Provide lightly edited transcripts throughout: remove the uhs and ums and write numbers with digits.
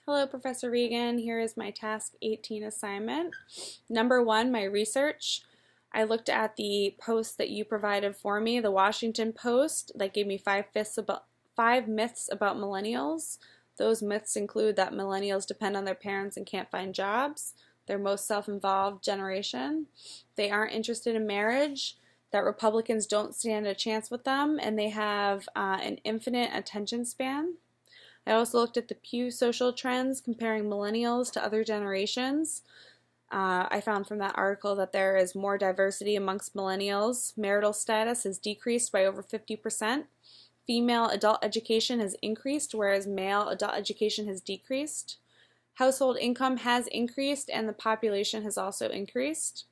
Hello, Professor Regan. Here is my Task 18 assignment. Number one, my research. I looked at the post that you provided for me, the Washington Post, that gave me five myths about millennials. Those myths include that millennials depend on their parents and can't find jobs, they're most self-involved generation, they aren't interested in marriage, that Republicans don't stand a chance with them, and they have an infinite attention span. I also looked at the Pew Social Trends comparing millennials to other generations. I found from that article that there is more diversity amongst millennials. Marital status has decreased by over 50%. Female adult education has increased, whereas male adult education has decreased. Household income has increased, and the population has also increased.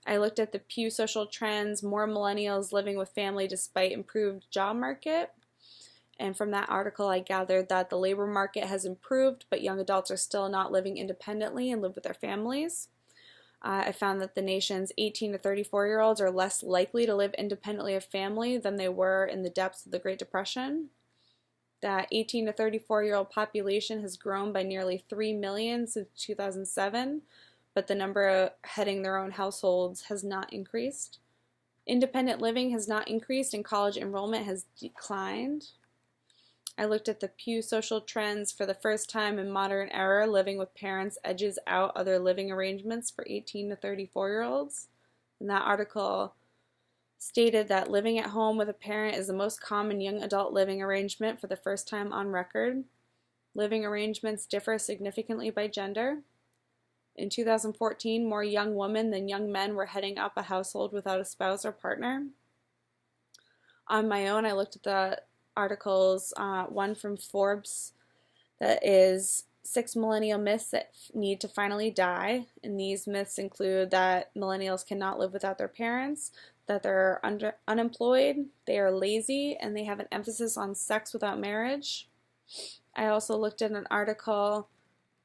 I looked at the Pew Social Trends, more millennials living with family despite improved job market. And from that article, I gathered that the labor market has improved, but young adults are still not living independently and live with their families. I found that the nation's 18 to 34-year-olds are less likely to live independently of family than they were in the depths of the Great Depression. That 18 to 34-year-old population has grown by nearly 3 million since 2007, but the number heading their own households has not increased. Independent living has not increased, and college enrollment has declined. I looked at the Pew Social Trends for the first time in modern era. Living with parents edges out other living arrangements for 18 to 34-year-olds. And that article stated that living at home with a parent is the most common young adult living arrangement for the first time on record. Living arrangements differ significantly by gender. In 2014, more young women than young men were heading up a household without a spouse or partner. On my own, I looked at the articles, one from Forbes that is 6 millennial myths that need to finally die. And these myths include that millennials cannot live without their parents, that they're unemployed, they are lazy, and they have an emphasis on sex without marriage. I also looked at an article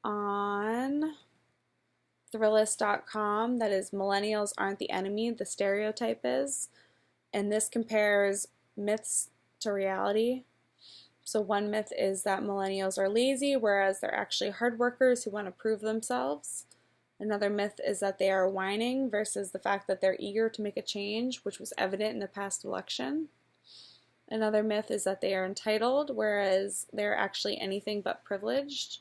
on Thrillist.com that is millennials aren't the enemy, the stereotype is. And this compares myths to reality. So one myth is that millennials are lazy, whereas they're actually hard workers who want to prove themselves. Another myth is that they are whining versus the fact that they're eager to make a change, which was evident in the past election. Another myth is that they are entitled, whereas they're actually anything but privileged.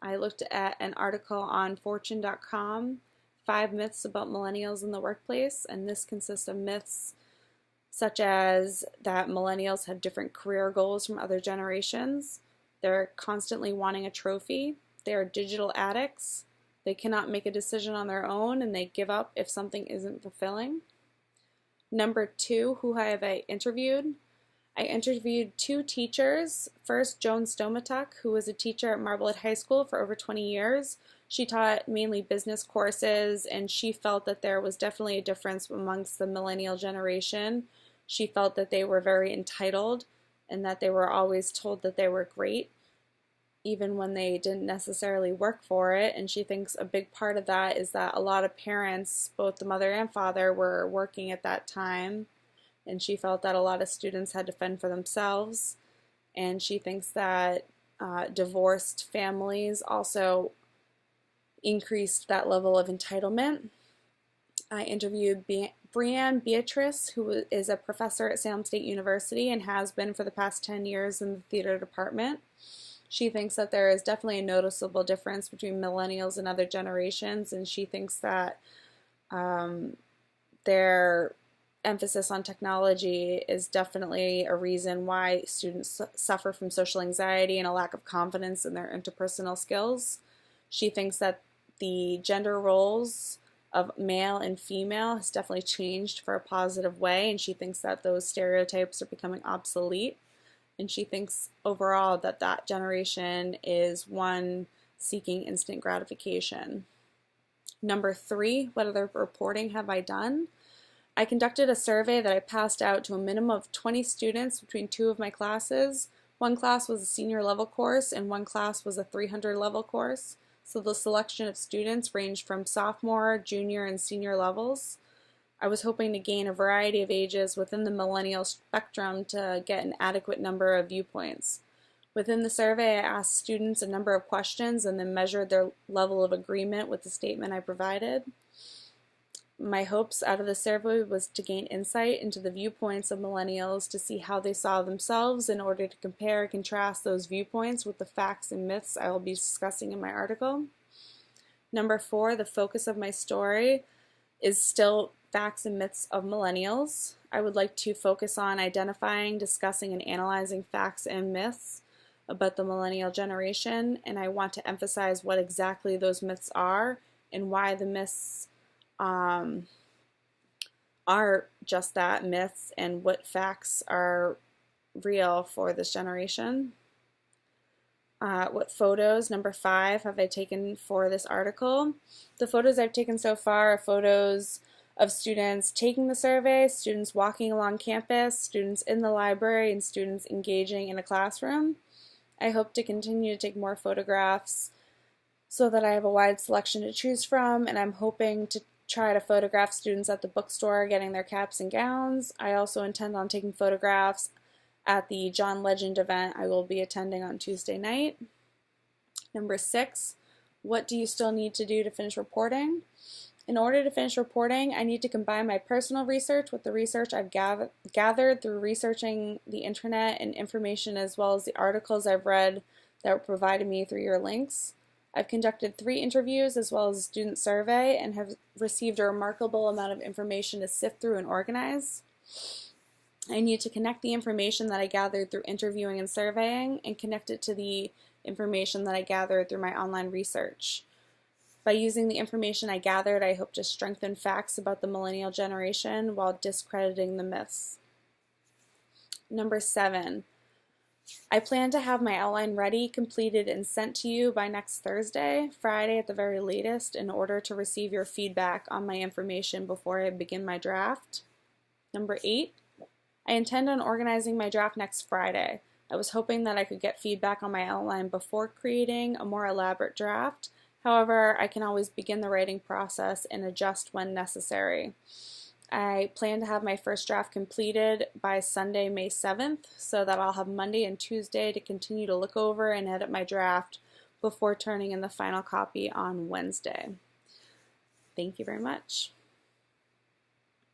I looked at an article on Fortune.com, 5 myths about millennials in the workplace, and this consists of myths such as that millennials have different career goals from other generations. They're constantly wanting a trophy. They are digital addicts. They cannot make a decision on their own, and they give up if something isn't fulfilling. Number 2, who have I interviewed? I interviewed 2 teachers. First, Joan Stomatuk, who was a teacher at Marblehead High School for over 20 years. She taught mainly business courses, and she felt that there was definitely a difference amongst the millennial generation. She felt that they were very entitled and that they were always told that they were great, even when they didn't necessarily work for it. And she thinks a big part of that is that a lot of parents, both the mother and father, were working at that time. And she felt that a lot of students had to fend for themselves. And she thinks that divorced families also increased that level of entitlement. I interviewed Brianne Beatrice, who is a professor at Salem State University and has been for the past 10 years in the theater department. She thinks that there is definitely a noticeable difference between millennials and other generations, and she thinks that their emphasis on technology is definitely a reason why students suffer from social anxiety and a lack of confidence in their interpersonal skills. She thinks that the gender roles of male and female has definitely changed for a positive way, and she thinks that those stereotypes are becoming obsolete. And she thinks overall that that generation is one seeking instant gratification. Number 3, what other reporting have I done? I conducted a survey that I passed out to a minimum of 20 students between 2 of my classes. One class was a senior level course and one class was a 300 level course. So the selection of students ranged from sophomore, junior, and senior levels. I was hoping to gain a variety of ages within the millennial spectrum to get an adequate number of viewpoints. Within the survey, I asked students a number of questions and then measured their level of agreement with the statement I provided. My hopes out of the survey was to gain insight into the viewpoints of millennials to see how they saw themselves in order to compare and contrast those viewpoints with the facts and myths I will be discussing in my article. Number 4, the focus of my story is still facts and myths of millennials. I would like to focus on identifying, discussing, and analyzing facts and myths about the millennial generation, and I want to emphasize what exactly those myths are and why the myths are just that, myths, and what facts are real for this generation. What photos, number 5, have I taken for this article? The photos I've taken so far are photos of students taking the survey, students walking along campus, students in the library, and students engaging in a classroom. I hope to continue to take more photographs so that I have a wide selection to choose from, and I'm hoping to try to photograph students at the bookstore getting their caps and gowns. I also intend on taking photographs at the John Legend event I will be attending on Tuesday night. Number 6, what do you still need to do to finish reporting? In order to finish reporting, I need to combine my personal research with the research I've gathered through researching the internet and information, as well as the articles I've read that were provided me through your links. I've conducted 3 interviews as well as a student survey and have received a remarkable amount of information to sift through and organize. I need to connect the information that I gathered through interviewing and surveying and connect it to the information that I gathered through my online research. By using the information I gathered, I hope to strengthen facts about the millennial generation while discrediting the myths. Number 7, I plan to have my outline ready, completed, and sent to you by next Thursday, Friday at the very latest, in order to receive your feedback on my information before I begin my draft. Number 8, I intend on organizing my draft next Friday. I was hoping that I could get feedback on my outline before creating a more elaborate draft. However, I can always begin the writing process and adjust when necessary. I plan to have my first draft completed by Sunday, May 7th, so that I'll have Monday and Tuesday to continue to look over and edit my draft before turning in the final copy on Wednesday. Thank you very much.